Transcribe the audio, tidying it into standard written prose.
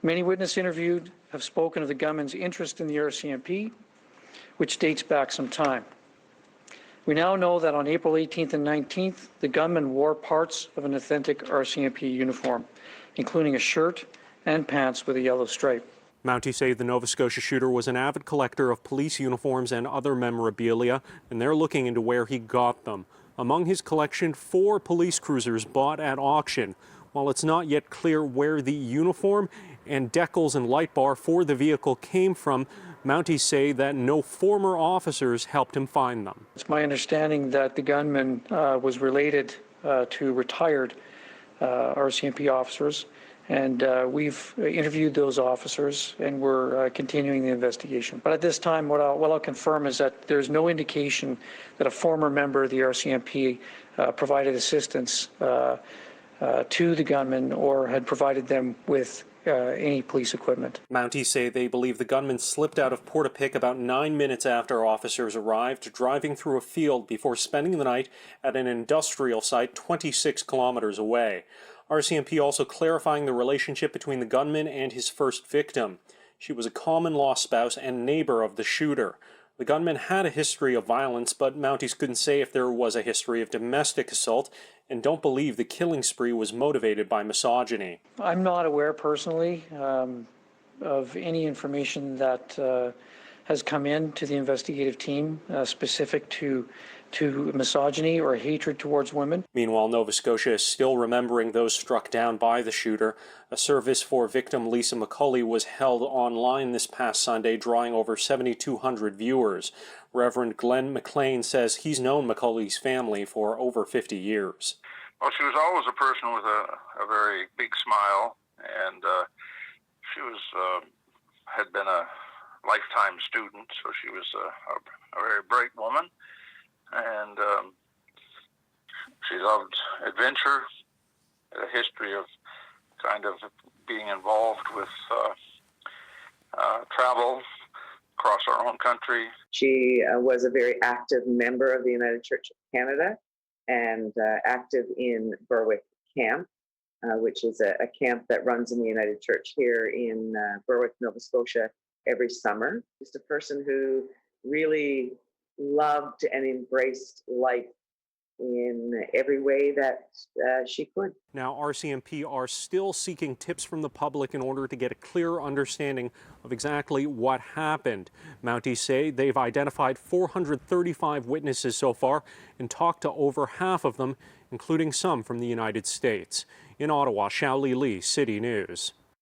Many witnesses interviewed have spoken of the gunman's interest in the RCMP, which dates back some time. We now know that on April 18th and 19th, the gunman wore parts of an authentic RCMP uniform, including a shirt and pants with a yellow stripe. Mounties say the Nova Scotia shooter was an avid collector of police uniforms and other memorabilia, and they're looking into where he got them. Among his collection, 4 police cruisers bought at auction. While it's not yet clear where the uniform and decals and light bar for the vehicle came from, Mounties say that no former officers helped him find them. It's my understanding that the gunman was related to retired RCMP officers, and we've interviewed those officers, and we're continuing the investigation. But at this time, what I'll confirm is that there's no indication that a former member of the RCMP provided assistance to the gunman or had provided them with any police equipment. Mounties say they believe the gunman slipped out of Portapique about 9 minutes after officers arrived, driving through a field before spending the night at an industrial site 26 kilometers away. RCMP also clarifying the relationship between the gunman and his first victim. She was a common-law spouse and neighbor of the shooter. The gunman had a history of violence, but Mounties couldn't say if there was a history of domestic assault and don't believe the killing spree was motivated by misogyny. I'm not aware personally of any information that has come in to the investigative team specific to misogyny or hatred towards women. Meanwhile, Nova Scotia is still remembering those struck down by the shooter. A service for victim Lisa McCully was held online this past Sunday, drawing over 7,200 viewers. Reverend Glenn McLean says he's known McCully's family for over 50 years. Well, she was always a person with a very big smile, and she was had been a lifetime student, so she was a very bright woman. And she loved adventure, a history of kind of being involved with travel across our own country. She was a very active member of the United Church of Canada and active in Berwick Camp, which is a camp that runs in the United Church here in Berwick, Nova Scotia every summer. Just a person who really loved and embraced life in every way that she could. Now, RCMP are still seeking tips from the public in order to get a clear understanding of exactly what happened. Mounties say they've identified 435 witnesses so far and talked to over half of them, including some from the United States. In Ottawa, Xiaoli Li, City News.